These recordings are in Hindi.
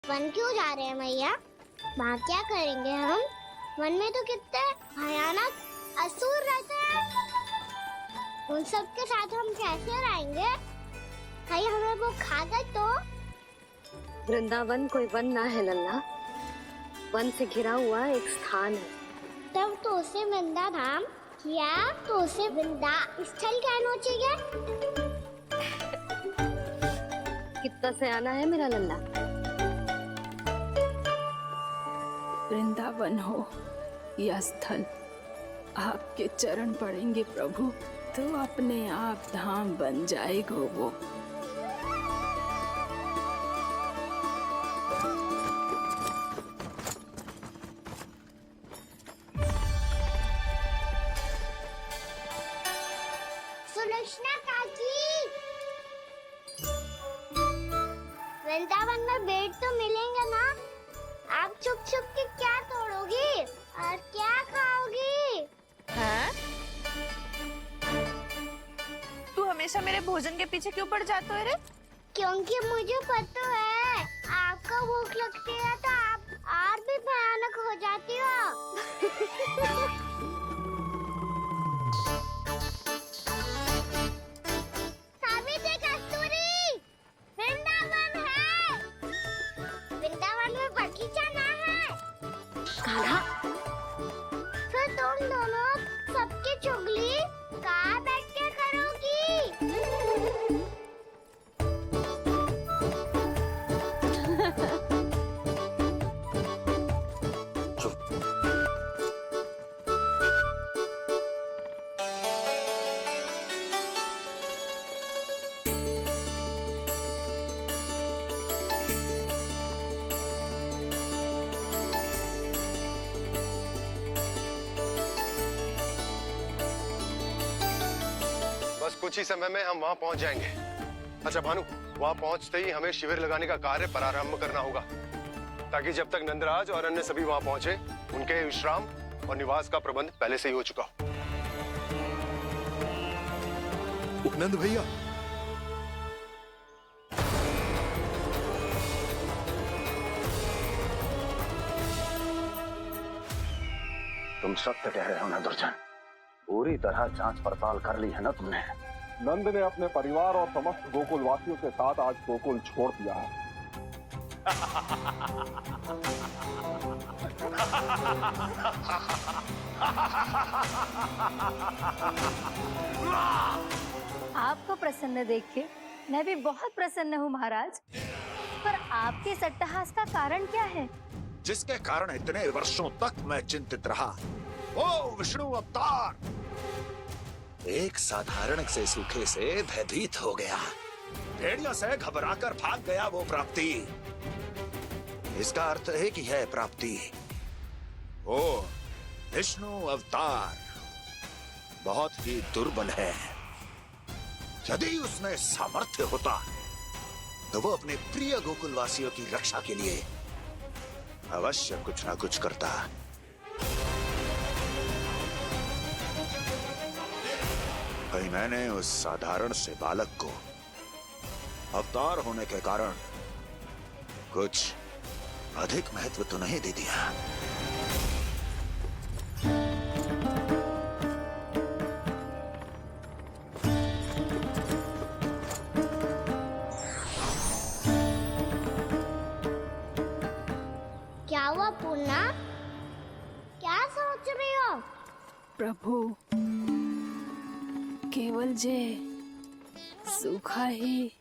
वन क्यों जा रहे हैं मैया? वहाँ क्या करेंगे हम? वन में तो कितने भयानक असुर रहते हैं। उन सब के साथ हम कैसे रहेंगे? भाई हमें वो खा गए तो? वृंदावन कोई वन ना है लल्ला, वन से घिरा हुआ एक स्थान है। तब तो उसे वृंदा धाम किया तो उसे वृंदा स्थल कहना चाहिए। कितना सयाना है मेरा लल्ला। वृंदावन हो या स्थल, आपके चरण पड़ेंगे प्रभु तो अपने आप धाम बन जाएगा वो। सुलक्षणा काकी, वृंदावन में बेट तो मिलेंगे ना? आप छुप छुप के क्या तोड़ोगी और क्या खाओगी? हाँ? तू हमेशा मेरे भोजन के पीछे क्यों पड़ जाता है रे? क्योंकि मुझे पता है आपको भूख लगती है तो आप और भी भयानक हो जाती हो। सावित्री कस्तूरी, वृंदावन है। वृंदावन में बगीचा ना है। कान्हा, फिर तुम दोनों सबकी चुगली कहाँ बैठ के करोगी? बस कुछ ही समय में हम वहां पहुंच जाएंगे। अच्छा भानु, वहां पहुंचते ही हमें शिविर लगाने का कार्य प्रारंभ करना होगा, ताकि जब तक नंदराज और अन्य सभी वहां पहुंचे उनके विश्राम और निवास का प्रबंध पहले से ही हो चुका हो। उपनंद भैया, तुम सत्य कह रहे हो ना दुर्जन? पूरी तरह जांच पड़ताल कर ली है ना तुमने? नंद ने अपने परिवार और समस्त गोकुल वासियों के साथ आज गोकुल छोड़ दिया है। आपको प्रसन्न देख के मैं भी बहुत प्रसन्न हूँ महाराज। पर आपके सट्टाहास का कारण क्या है? जिसके कारण इतने वर्षों तक मैं चिंतित रहा, ओ विष्णु अवतार एक साधारण से सूखे से भयभीत हो गया, भेड़ियों से घबराकर भाग गया वो प्राप्ति। इसका अर्थ एक ही है प्राप्ति, ओ विष्णु अवतार बहुत ही दुर्बल है। यदि उसमें सामर्थ्य होता तो वो अपने प्रिय गोकुलवासियों की रक्षा के लिए अवश्य कुछ ना कुछ करता। कहीं मैंने उस साधारण से बालक को अवतार होने के कारण कुछ अधिक महत्व तो नहीं दे दिया। क्या हुआ पूर्णा? क्या सोच रही हो? प्रभु केवल जे सूखा ही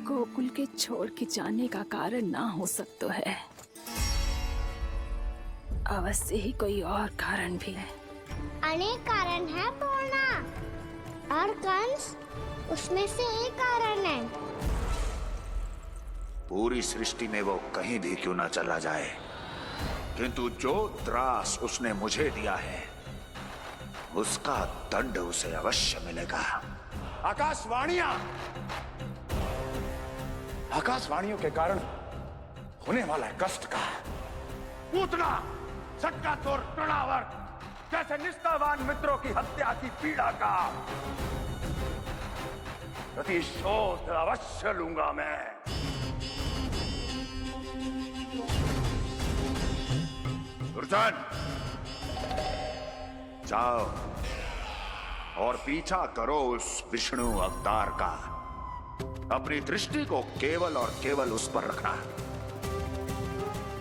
गोकुल के छोड़ के जाने का कारण ना हो सकता है, अवश्य ही कोई और कारण भी है। अनेक कारण है पूर्णा, और कंस उसमें से एक कारण है। पूरी सृष्टि में वो कहीं भी क्यों ना चला जाए, किंतु जो त्रास उसने मुझे दिया है उसका दंड उसे अवश्य मिलेगा। आकाशवाणियों के कारण होने वाला कष्ट का, पूतना, सटका चोर, तृणावर जैसे निष्ठावान मित्रों की हत्या की पीड़ा का प्रतिशोध अवश्य लूंगा मैं। दुर्जन, जाओ और पीछा करो उस विष्णु अवतार का। अपनी दृष्टि को केवल और केवल उस पर रखना।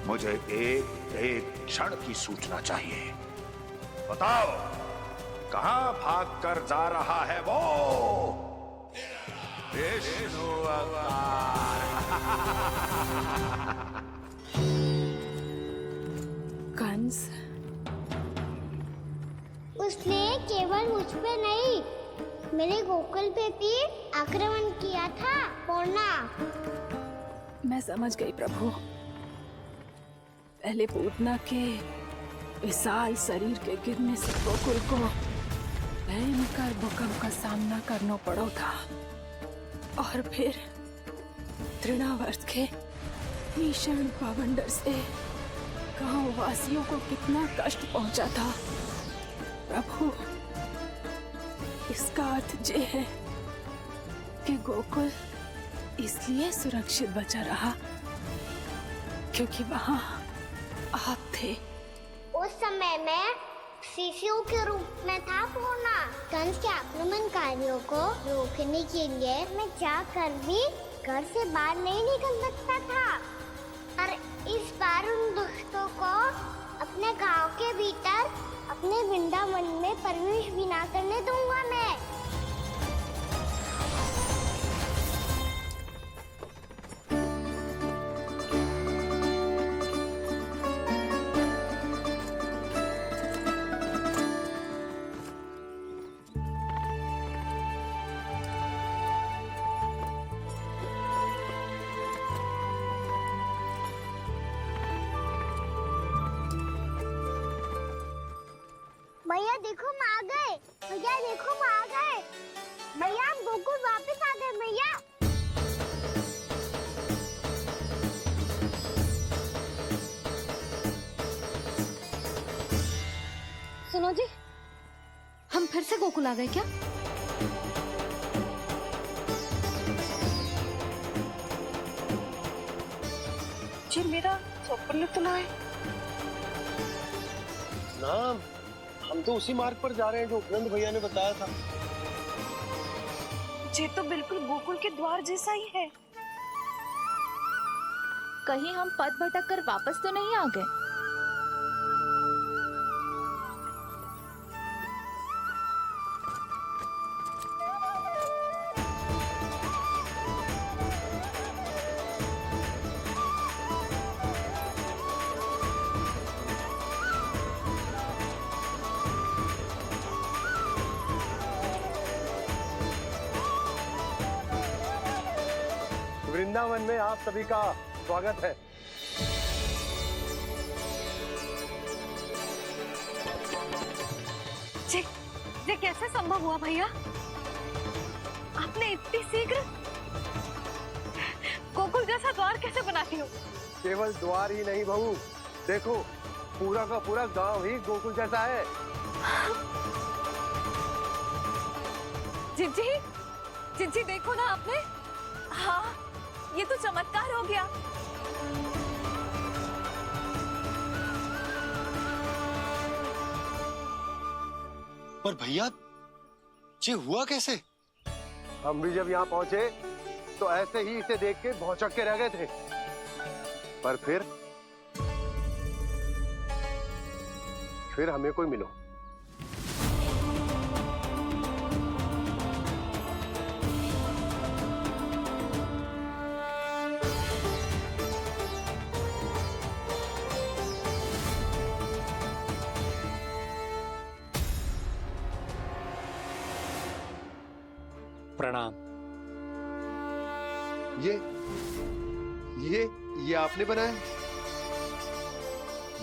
मुझे एक एक क्षण की सूचना चाहिए। बताओ, कहां भागकर जा रहा है वो विष्णु अवतार? कंस, उसने केवल मुझ पे नहीं, मेरे गोकुल पे भी आक्रमण किया था पूर्णा। मैं समझ गई प्रभु। पहले पूतना के विशाल शरीर के गिरने से गोकुल को भयंकर भूकंप का सामना करना पड़ा था, और फिर तृणावर्त के भीषण पावंडर से गांव वासियों को कितना कष्ट पहुंचा था। प्रभु, इसका अर्थ ये है कि गोकुल इसलिए सुरक्षित बचा रहा क्योंकि वहां आप थे। उस समय मैं शिशु के रूप में था पूर्णा। कंस के आक्रमणकारियों को रोकने के लिए मैं जाकर भी घर से बाहर नहीं निकल सकता था, और इस बार उन दुष्टों को अपने गांव के भीतर अपने वृंदावन में प्रवेश भी ना करने दूंगा मैं। भैया देखो हम आ गए, भैया देखो हम आ गए, भैया हम गोकुल वापस आ गए भैया। सुनो जी, हम फिर से गोकुल आ गए क्या? जी मेरा स्वप्न तो ना है। ना, हम तो उसी मार्ग पर जा रहे हैं जो उपनंद भैया ने बताया था। ये तो बिल्कुल गोकुल के द्वार जैसा ही है। कहीं हम पथ भटक कर वापस तो नहीं आ गए? वृंदावन में आप सभी का स्वागत है। ये कैसे संभव हुआ भैया? आपने इतनी शीघ्र गोकुल जैसा द्वार कैसे बनाती हो? केवल द्वार ही नहीं बहू, देखो पूरा का पूरा गांव ही गोकुल जैसा है। जिज्जी, जिज्जी देखो ना आपने। हाँ, ये तो चमत्कार हो गया। पर भैया, ये हुआ कैसे? हम भी जब यहाँ पहुंचे तो ऐसे ही इसे देख के भौचक के रह गए थे, पर फिर हमें कोई मिलो। प्रणाम। ये आपने बनाया?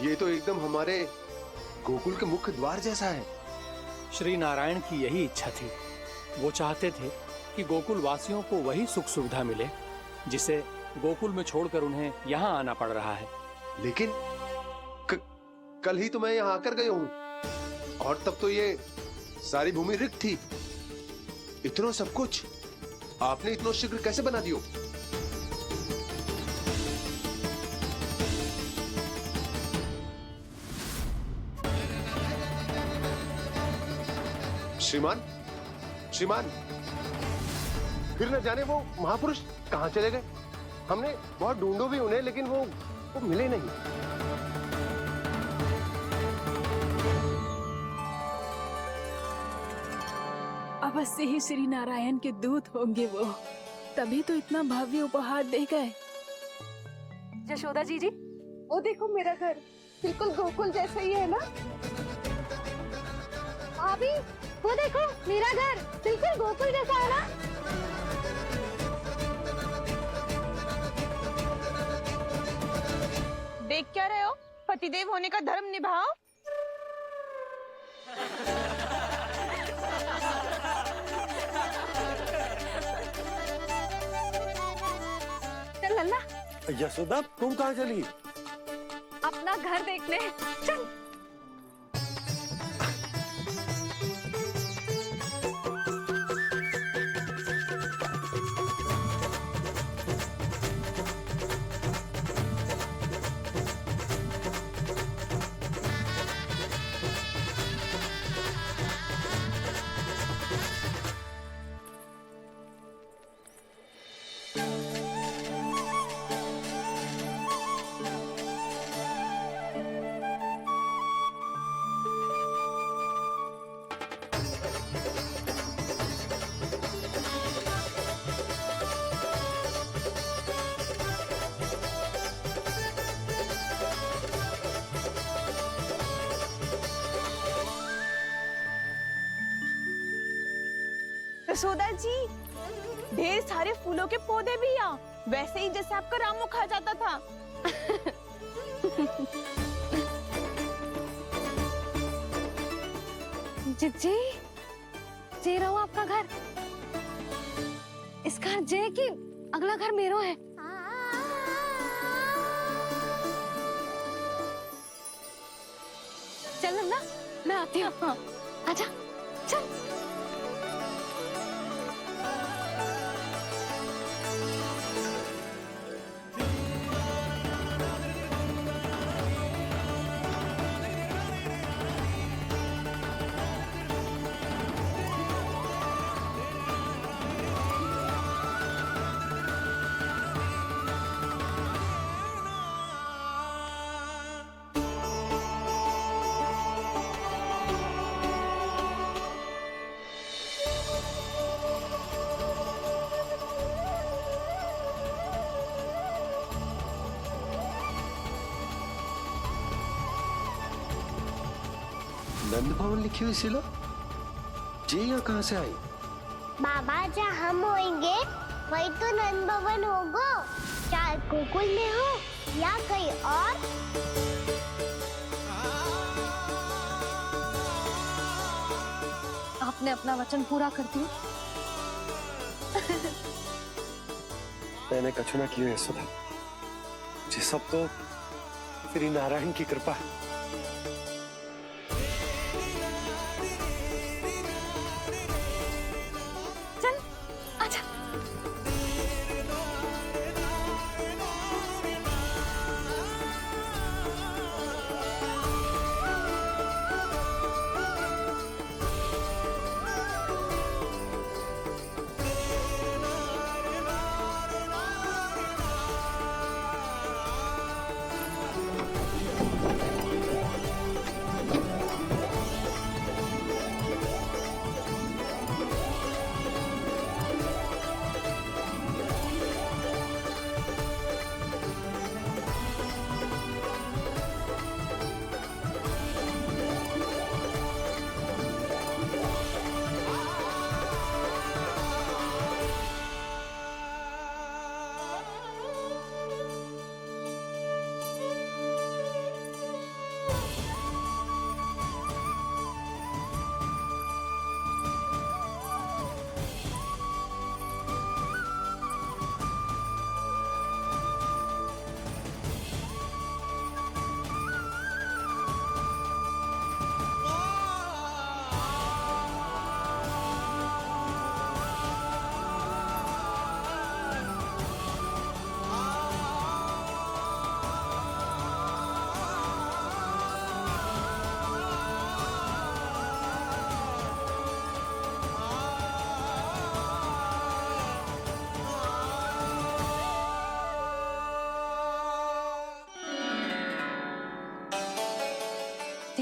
ये तो एकदम हमारे गोकुल के मुख्य द्वार जैसा है। श्री नारायण की यही इच्छा थी। वो चाहते थे कि गोकुल वासियों को वही सुख सुविधा मिले जिसे गोकुल में छोड़कर उन्हें यहाँ आना पड़ रहा है। लेकिन कल ही तो मैं यहाँ आकर गया हूँ, और तब तो ये सारी भूमि रिक्त थी। इतना सब कुछ आपने इतना शीघ्र कैसे बना दियो? श्रीमान, श्रीमान, फिर न जाने वो महापुरुष कहाँ चले गए। हमने बहुत ढूंढो भी उन्हें, लेकिन वो मिले नहीं। अवश्य ही श्री नारायण के दूत होंगे वो, तभी तो इतना भव्य उपहार दे गए। यशोदा जी, वो देखो मेरा घर बिल्कुल गोकुल जैसा ही है ना। भाभी, वो देखो मेरा घर बिल्कुल गोकुल जैसा है ना। देख क्या रहे हो? पतिदेव होने का धर्म निभाओ। चल लल्ला, यशोदा तुम कहाँ चली? अपना घर देखने चल। यशोदा जी, ढेर सारे फूलों के पौधे भी यहाँ, वैसे ही जैसे आपका रामू खा जाता था। जी, जे रहो आपका घर। इसका अर्थ जे कि अगला घर मेरो है। चल ना, मैं आती हूँ। हाँ, आजा, चल। नंद भवन लिखी हुई सिला जी यहाँ कहाँ से आई? बाबा, जहाँ हम होंगे वही तो नंद भवन होगा। चाहे गोकुल में हो या कहीं और। आपने अपना वचन पूरा कर दिया। मैंने कछु ना किया यशोदा, ये सब तो श्री नारायण की कृपा है। चल, आजा।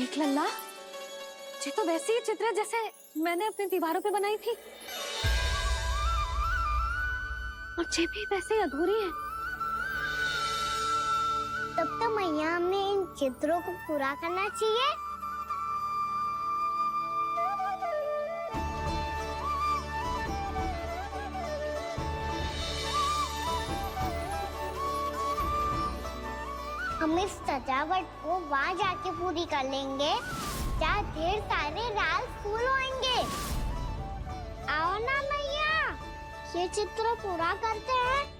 देख लल्ला, ये तो वैसी ही चित्र है जैसे मैंने अपनी दीवारों पे बनाई थी, और ये भी वैसे ही अधूरी है। तब तो मैया हमें इन चित्रों को पूरा करना चाहिए। हम इस सजावट को वहाँ जाके पूरी कर लेंगे जहाँ ढेर सारे लाल फूल होंगे। आओ ना मैया, ये चित्र पूरा करते हैं।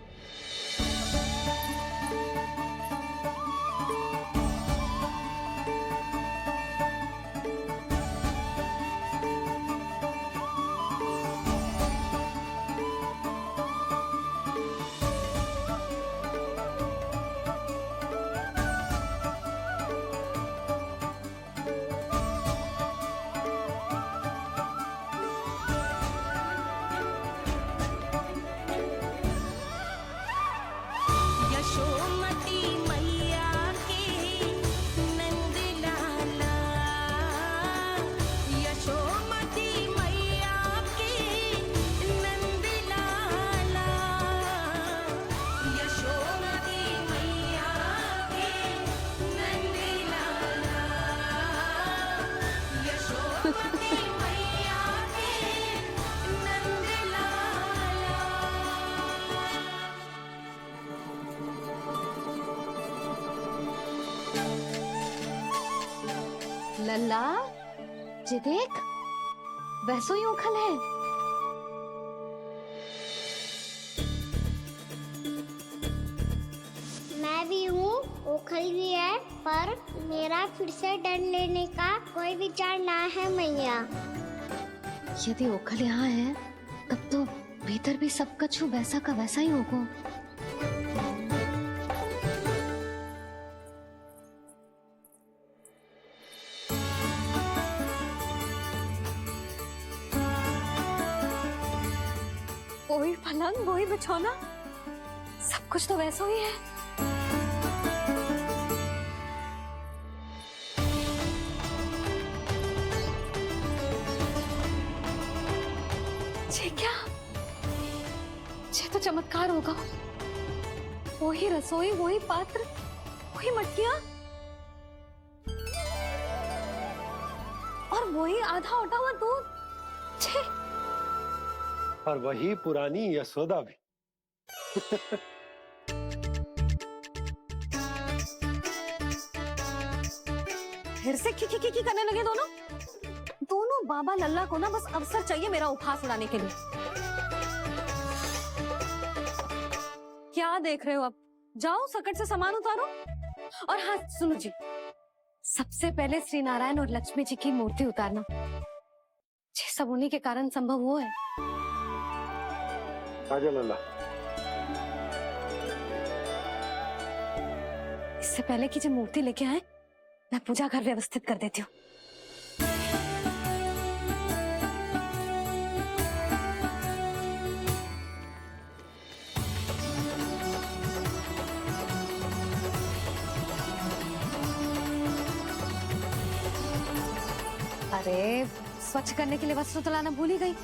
लल्ला, ये देख, वैसो ही उखल है। मैं भी हूँ, उखल भी है, पर मेरा फिर से डर लेने का कोई विचार ना है मैया। यदि ओखल यहाँ है, तब तो भीतर भी सब कछु वैसा का वैसा ही होगा। वही पलंग, वही बिछौना, सब कुछ तो वैसा ही है। ये क्या? ये तो चमत्कार होगा। वही रसोई, वही पात्र, वही मटकियां, और वही आधा उटा हुआ दूध। छे! और वही पुरानी यशोदा भी। फिर से खी करने लगे दोनों। दोनों बाबा लल्ला को ना बस अवसर चाहिए मेरा उपहास उड़ाने के लिए। क्या देख रहे हो? अब जाओ, सकट से सामान उतारो। और हाँ सुनो जी, सबसे पहले श्री नारायण और लक्ष्मी जी की मूर्ति उतारना। ये सब उन्हीं के कारण संभव हुआ है। आजा लल्ला। इससे पहले कि जो मूर्ति लेके आए, मैं पूजा घर व्यवस्थित कर देती हूँ। अरे, स्वच्छ करने के लिए वस्त्र तो लाना भूल ही गई।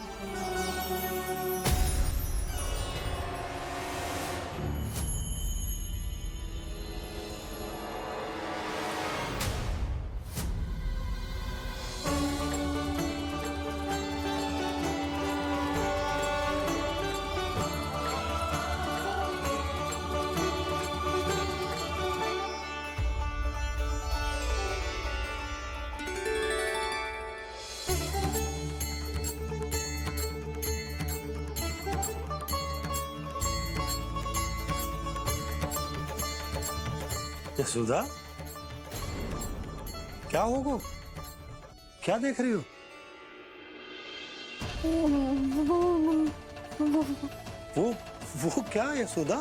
यशोदा, क्या होगा? क्या देख रही हो? वो क्या यशोदा?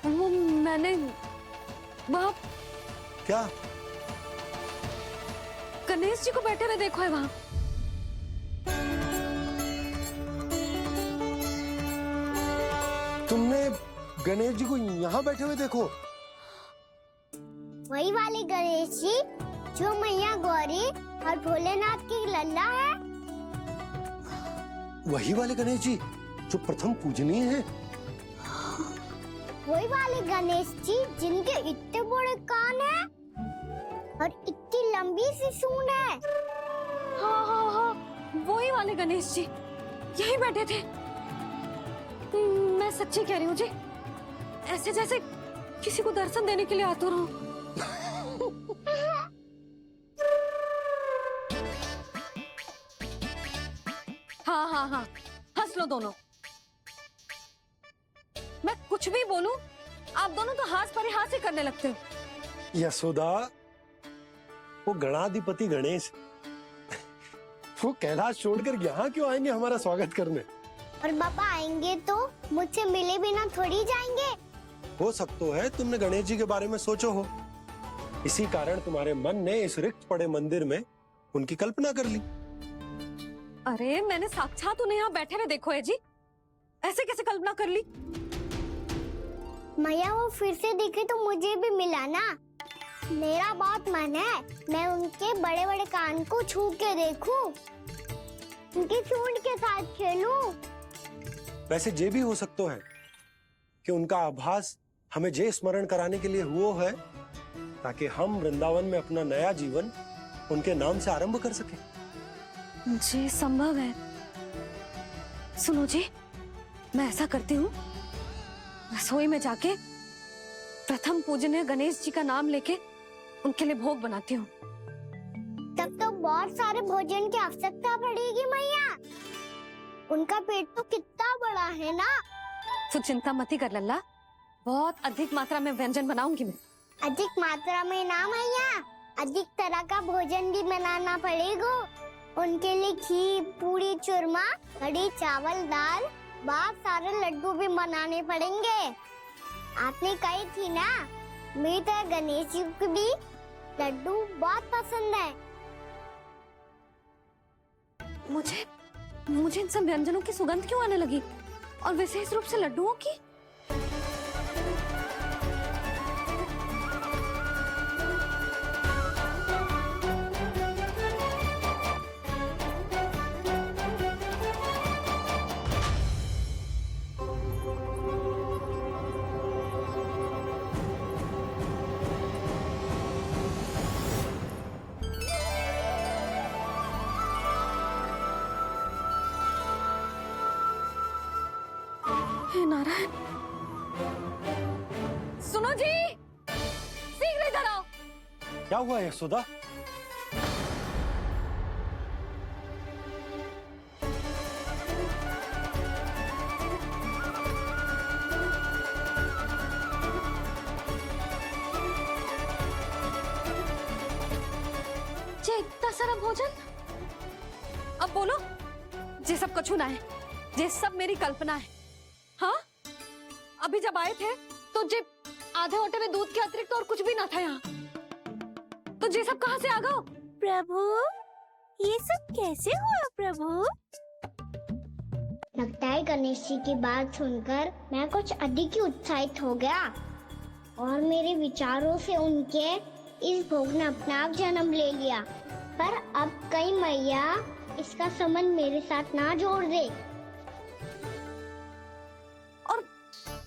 वो मैंने वहाँ क्या? गणेश जी को बैठे हुए देखो है वहाँ। तुमने गणेश जी को यहाँ बैठे हुए देखो? वही वाले गणेश जी जो मैया गौरी और भोलेनाथ की लल्ला है। वही वाले गणेश जी जो प्रथम पूजनीय हैं। वही वाले गणेश जी जिनके इतने बड़े कान हैं और इतनी लंबी सी सूंड है। हाँ हाँ हाँ, वही वाले गणेश जी यही बैठे थे। मैं सच्ची कह रही हूँ जी, ऐसे जैसे किसी को दर्शन देने के लिए आतुर हूँ। हाँ हाँ हाँ, हंस लो दोनों। मैं कुछ भी बोलूं, आप दोनों तो हाथ पर हाथ ही करने लगते हो। यशोदा, वो गणाधिपति गणेश वो कैलाश छोड़कर यहाँ क्यों आएंगे हमारा स्वागत करने? और पापा आएंगे तो मुझसे मिले बिना थोड़ी जाएंगे। हो सकता है तुमने गणेश जी के बारे में सोचो हो, इसी कारण तुम्हारे मन ने इस रिक्त पड़े मंदिर में उनकी कल्पना कर ली। अरे मैंने साक्षात उन्हें यहाँ बैठे हुए देखो है जी, ऐसे कैसे कल्पना कर ली? मैया वो फिर से दिखे तो मुझे भी मिला ना। मेरा बहुत मन है मैं उनके बड़े बड़े कान को छू के देखूं, उनकी सूंड के साथ खेलूं। वैसे ये भी हो सकता है कि उनका आभास हमें जे स्मरण कराने के लिए हुआ है ताकि हम वृंदावन में अपना नया जीवन उनके नाम से आरंभ कर सके। जी संभव है। सुनो जी, मैं ऐसा करती हूँ, रसोई में जाके प्रथम पूजनीय गणेश जी का नाम लेके उनके लिए भोग बनाती हूँ। तब तो बहुत सारे भोजन की आवश्यकता पड़ेगी मैया। उनका पेट तो कितना बड़ा है ना। तो चिंता मत ही कर लल्ला, बहुत अधिक मात्रा में व्यंजन बनाऊंगी मैं। अधिक मात्रा में ना मैया, अधिक तरह का भोजन भी बनाना पड़ेगा। उनके लिए खीर, पूरी, चूरमा, कढ़ी, चावल, दाल, बहुत सारे लड्डू भी बनाने पड़ेंगे। आपने कही थी ना, मेरी तरह गणेश जी को भी लड्डू बहुत पसंद है। मुझे इन सब व्यंजनों की सुगंध क्यों आने लगी, और विशेष रूप से लड्डुओं की? हे नारायण, सुनो जी, शीघ्र इधर आओ। क्या हुआ यशोदा? जे इतना सारा भोजन, अब बोलो, जे सब कछु ना है, जे सब मेरी कल्पना है। हाँ, अभी जब आए थे तो जे आधे ओटे में दूध के अतिरिक्त और कुछ भी ना था यहाँ, तो जे सब कहाँ से आ गए? प्रभु, ये सब कैसे हुआ प्रभु? लगता है गणेश जी की बात सुनकर मैं कुछ अधिक ही उत्साहित हो गया और मेरे विचारों से उनके इस भोग ने अपना आप जन्म ले लिया। पर अब कहीं मैया इसका संबंध मेरे साथ ना जोड़ दे। और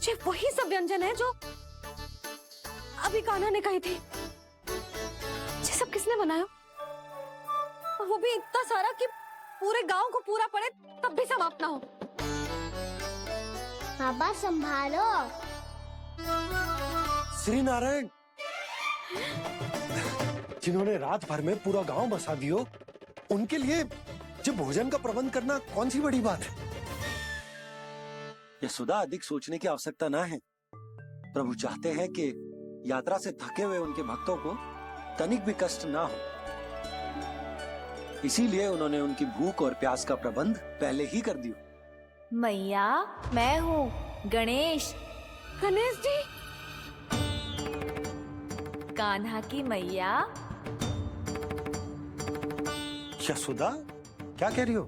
ये वही सब व्यंजन है जो अभी कान्हा ने कही थी। ये सब किसने बनाया? और वो भी इतना सारा कि पूरे गांव को पूरा पड़े तब भी समाप्त ना हो। बाबा संभालो। श्री नारायण, जिन्होंने रात भर में पूरा गांव बसा दियो, उनके लिए जो भोजन का प्रबंध करना कौन सी बड़ी बात है? यशोदा, अधिक सोचने की आवश्यकता ना है। प्रभु चाहते हैं कि यात्रा से थके हुए उनके भक्तों को तनिक भी कष्ट ना हो, इसीलिए उन्होंने उनकी भूख और प्यास का प्रबंध पहले ही कर दिया। मैया, मैं हूँ गणेश। गणेश जी, कान्हा की मैया। यशोदा, क्या कह रही हो?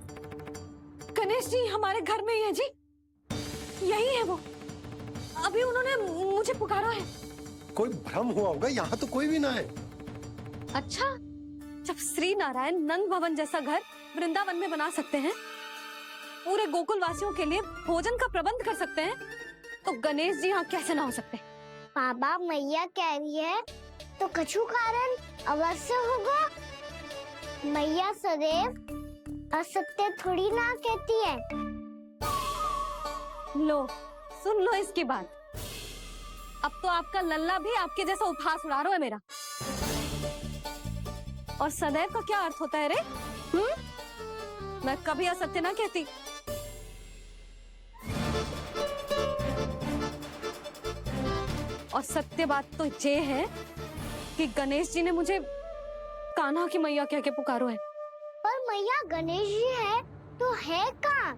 गणेश जी हमारे घर में ही है जी, यही है वो। अभी उन्होंने मुझे पुकारा है। कोई भ्रम हुआ होगा, यहाँ तो कोई भी ना है। अच्छा, जब श्री नारायण नंद भवन जैसा घर वृंदावन में बना सकते हैं, पूरे गोकुल वासियों के लिए भोजन का प्रबंध कर सकते हैं, तो गणेश जी यहाँ कैसे ना हो सकते? बाबा मैया कह रही है तो कछु कारण अवश्य होगा। मैया सदैव असत्य थोड़ी ना कहती है। लो, सुन लो इसकी बात। अब तो आपका लल्ला भी आपके जैसा उपहास उड़ा रहा है मेरा। और सदैव का क्या अर्थ होता है रे? मैं कभी असत्य ना कहती। और सत्य बात तो ये है कि गणेश जी ने मुझे कान्हा की मैया कह के पुकारो है। पर मैया गणेश जी है तो है कहाँ?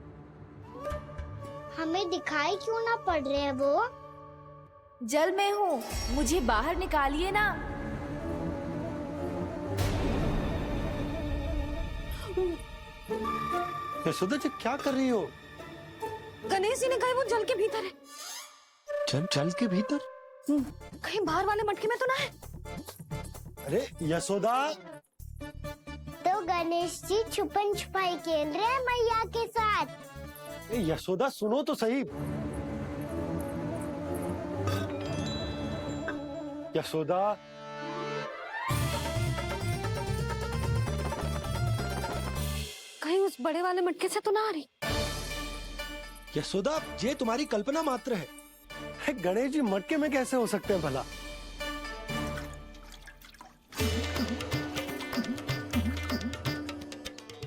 हमें दिखाई क्यों ना पड़ रहे हैं वो? जल में हूँ, मुझे बाहर निकालिए ना। यशोदा जी क्या कर रही हो? गणेश जी ने कहा वो जल के भीतर है। जल के भीतर? कहीं बाहर वाले मटके में तो ना है? अरे यशोदा! तो गणेश जी छुपन छुपाई खेल रहे हैं मैया के साथ। यशोदा सुनो तो सही। यशोदा, कहीं उस बड़े वाले मटके से तो ना आ रही? यशोदा ये तुम्हारी कल्पना मात्र है। गणेश जी मटके में कैसे हो सकते हैं भला?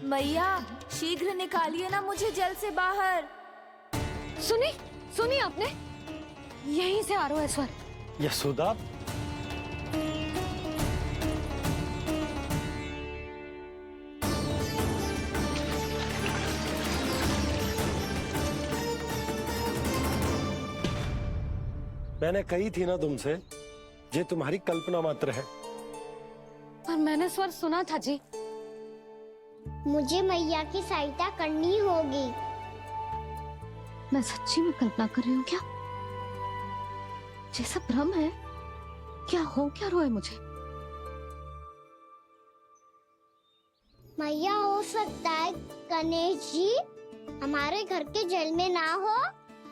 मैया शीघ्र निकालिए ना मुझे जल से बाहर। सुनी आपने? यहीं से आ रहा है स्वर। यशोदा, मैंने कही थी ना तुमसे, ये तुम्हारी कल्पना मात्र है। पर मैंने स्वर सुना था जी। मुझे मैया की सहायता करनी होगी। मैं सच्ची में कल्पना कर रही हूँ क्या? जैसा भ्रम है, क्या हो क्या रहा है मुझे? मैया हो सकता है गणेश जी हमारे घर के जल में ना हो,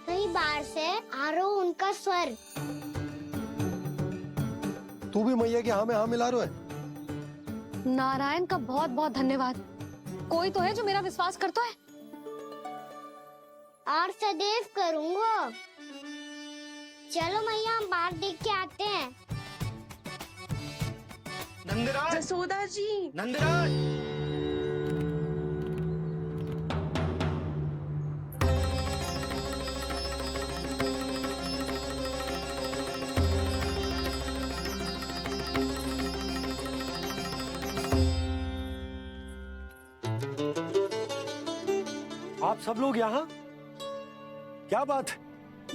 कहीं बाहर से आ रहा हो उनका स्वर। तू भी मैया के हाँ में हाँ मिला रहा है। नारायण का बहुत बहुत धन्यवाद। कोई तो है जो मेरा विश्वास करता है। और सदैव करूँगा। चलो मैया हम बाहर देख के आते हैं। नंदराज! जसोदा जी! नंदराज! आप सब लोग यहाँ? क्या बात है?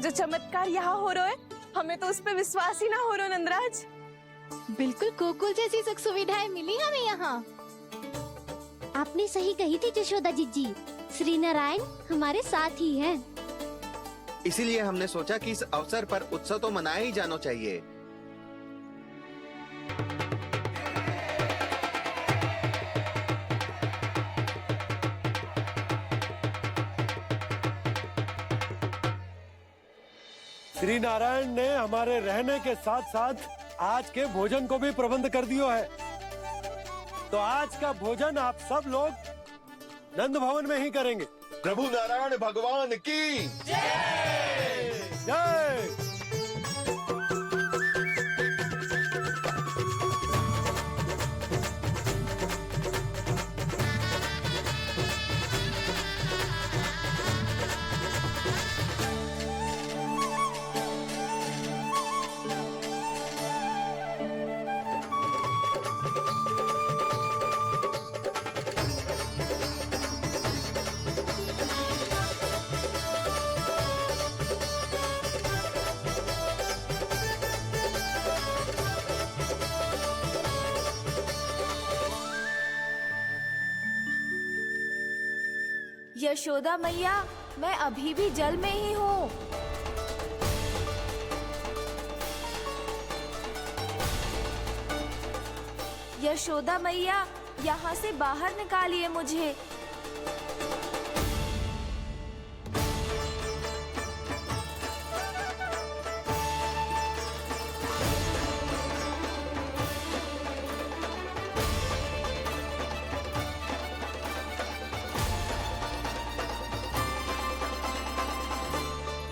जो चमत्कार यहाँ हो रहा है, हमें तो उस पे विश्वास ही ना हो रहा नंदराज। बिल्कुल गोकुल जैसी सुख सुविधाएं मिली हमें यहाँ। आपने सही कही थी यशोदा जी, श्री नारायण हमारे साथ ही हैं। इसीलिए हमने सोचा कि इस अवसर पर उत्सव तो मनाया ही जाना चाहिए। श्री नारायण ने हमारे रहने के साथ साथ आज के भोजन को भी प्रबंध कर दिया है। तो आज का भोजन आप सब लोग नंद भवन में ही करेंगे। प्रभु नारायण भगवान की जय जय। यशोदा मैया, मैं अभी भी जल में ही हूँ। यशोदा मैया, यहाँ से बाहर निकालिए मुझे।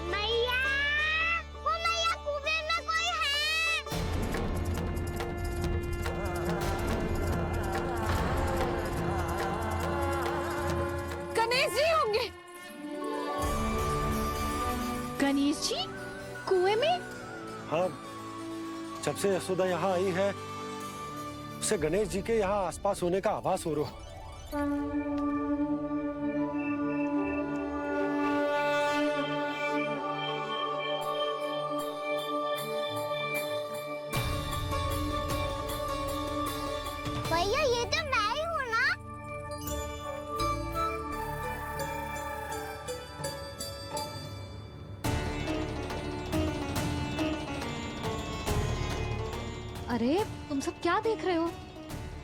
मैया, वो मैया कुएं में कोई है। गणेश जी होंगे। गणेश जी कुएं में? हाँ, जब से यशोदा यहाँ आई है उसे गणेश जी के यहाँ आसपास होने का आभास हो रहा। भैया ये तो मैं ही हूँ ना। अरे तुम सब क्या देख रहे हो?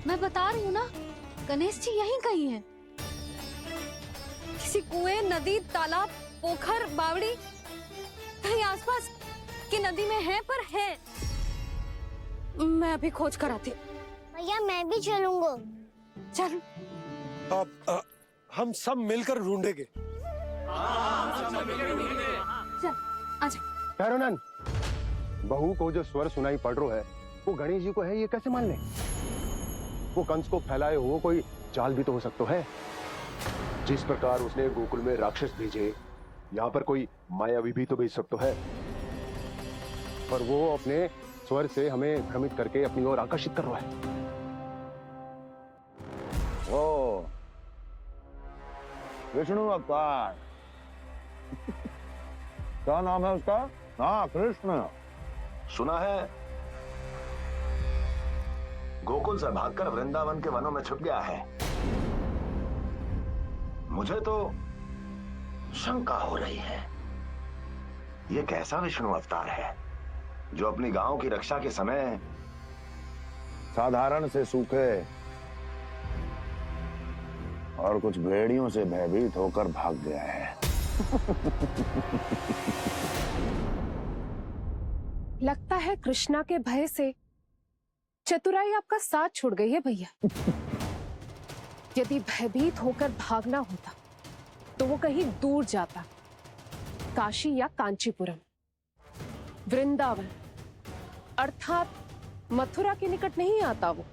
मैं बता रही हूँ ना, गणेश जी यहीं कहीं हैं। किसी कुएं, नदी, तालाब, पोखर, बावड़ी, कहीं आसपास की नदी में है, पर है। मैं अभी खोज कर आती हूँ। भैया मैं भी चलूंगा। चल। अब हम सब मिलकर ढूंढेंगे। चल, आजा। भैरवनंद, बहू को जो स्वर सुनाई पड़ रहा है वो गणेश जी को है, ये कैसे मान ले? वो कंस को फैलाए हुए कोई चाल भी तो हो सकता है। जिस प्रकार उसने गोकुल में राक्षस भेजे, यहाँ पर कोई मायावी भी तो भेज सकता है। पर वो अपने स्वर से हमें भ्रमित करके अपनी ओर आकर्षित कर रहा है। ओ, विष्णु अवतार। क्या नाम है उसका? हाँ, कृष्ण। सुना है गोकुल से भागकर वृंदावन के वनों में छुप गया है। मुझे तो शंका हो रही है, ये कैसा विष्णु अवतार है जो अपनी गांव की रक्षा के समय साधारण से सूखे और कुछ भेड़ियों से भयभीत होकर भाग गया है। लगता है कृष्णा के भय से चतुराई आपका साथ छोड़ गई है भैया। यदि भयभीत होकर भागना होता तो वो कहीं दूर जाता, काशी या कांचीपुरम, वृंदावन अर्थात मथुरा के निकट नहीं आता वो।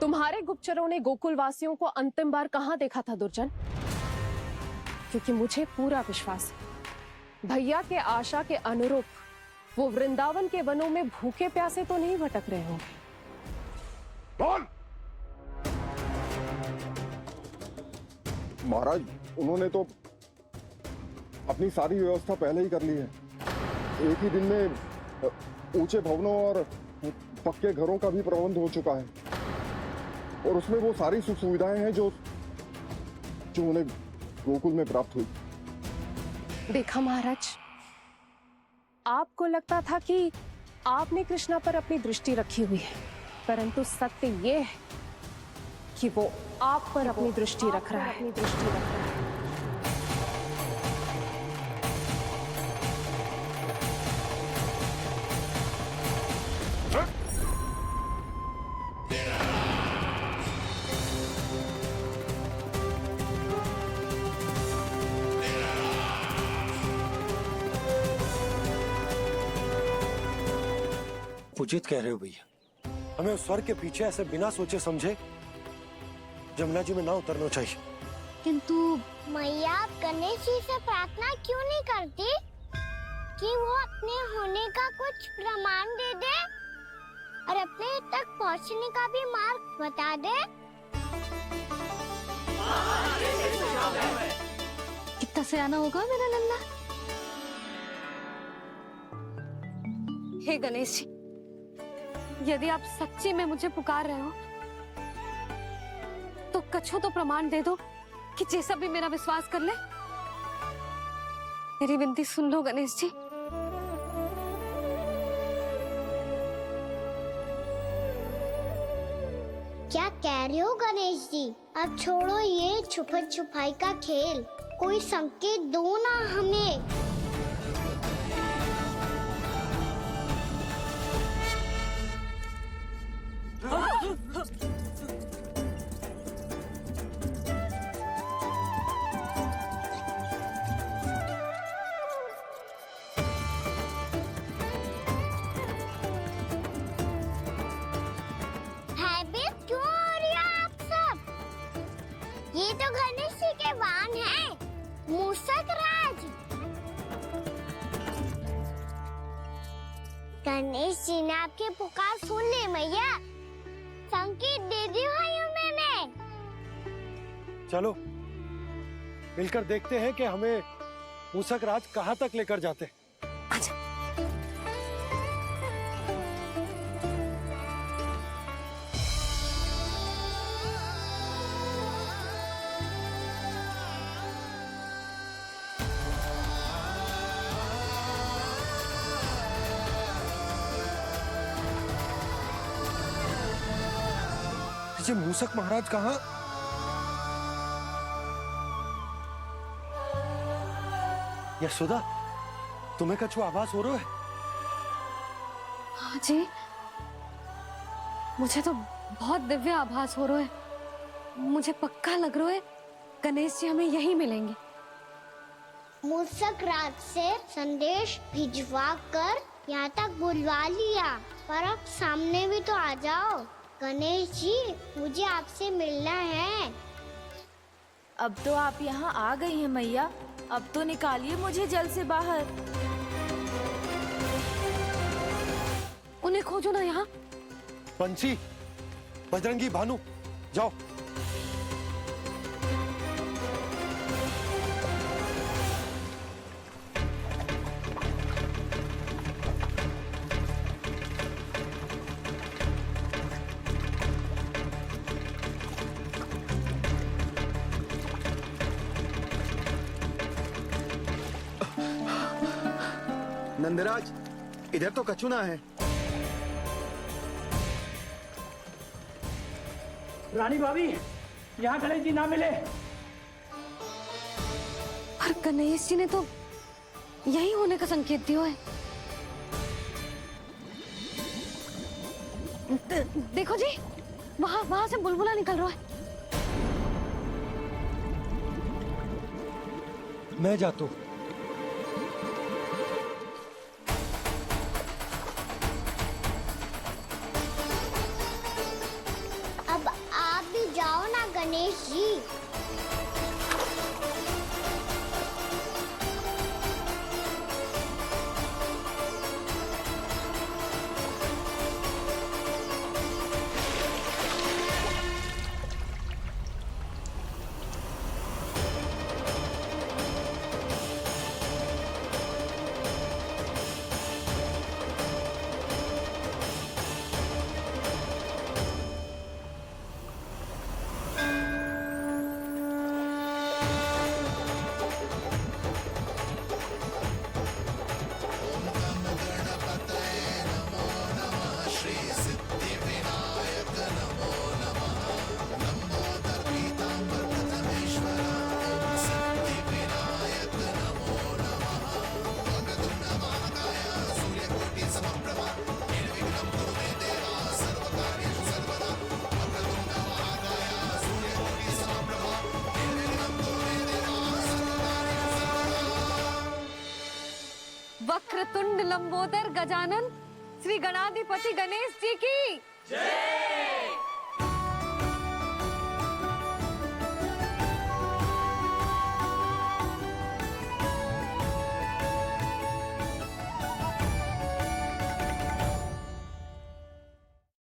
तुम्हारे गुप्तचरों ने गोकुल वासियों को अंतिम बार कहां देखा था दुर्जन? क्योंकि मुझे पूरा विश्वास है भैया के आशा के अनुरूप वो वृंदावन के वनों में भूखे प्यासे तो नहीं भटक रहे होंगे। बोल। महाराज, उन्होंने तो अपनी सारी व्यवस्था पहले ही कर ली है। एक ही दिन में ऊंचे भवनों और पक्के घरों का भी प्रबंध हो चुका है, और उसमें वो सारी सुख सुविधाएं हैं जो उन्हें गोकुल में प्राप्त हुई। देखा महाराज, आपको लगता था कि आपने कृष्णा पर अपनी दृष्टि रखी हुई है, परंतु सत्य ये है कि वो आप पर अपनी दृष्टि रख रहा है। उचित कह रहे हो भैया, हमें उस स्वर के पीछे ऐसे बिना सोचे समझे जमुना जी में ना उतरना चाहिए। किंतु मैया, आप गणेश जी से प्रार्थना क्यों नहीं करती कि वो अपने होने का कुछ प्रमाण दे दे और अपने तक पहुंचने का भी मार्ग बता दे? कितना सयाना होगा मेरा लल्ला। हे गणेश जी, यदि आप सच्ची में मुझे पुकार रहे हो तो कछो तो प्रमाण दे दो कि जैसा भी मेरा विश्वास कर ले। मेरी विनती सुन लो गणेश जी। क्या कह रहे हो गणेश जी? अब छोड़ो ये छुपन छुपाई का खेल, कोई संकेत दो ना हमें। हैबिट क्यों हो रही है आप सब? ये तो गणेश जी के वाहन हैं, मूषक राज। गणेश जी ने आपकी पुकार सुन ली मैया, संकेत दे दी भाइयों मैंने। चलो मिलकर देखते हैं कि हमें मूषक राज कहाँ तक लेकर जाते हैं। ये मूषक महाराज कहाँ? यशोदा, तुम्हें कछु आभास हो रहा है? हाँ जी, मुझे तो बहुत दिव्य आभास हो रहा है। मुझे पक्का लग रहा है गणेश जी हमें यहीं मिलेंगे। मूषक राज से संदेश भिजवा कर यहाँ तक बुलवा लिया, पर अब सामने भी तो आ जाओ। गणेश जी, मुझे आपसे मिलना है। अब तो आप यहाँ आ गई हैं मैया, अब तो निकालिए मुझे जल से बाहर। उन्हें खोजो ना यहाँ। बंसी, बजरंगी, भानु, जाओ। नंदराज, इधर तो कछु ना है। रानी भाभी, यहाँ गणेश जी ना मिले। पर गणेश जी ने तो यही होने का संकेत दिया है। देखो जी, वहां से बुलबुला निकल रहा है। मैं जाता हूँ। अब आप भी जाओ ना गणेश जी। वक्रतुंड लंबोदर गजानन श्री गणाधिपति गणेश जी की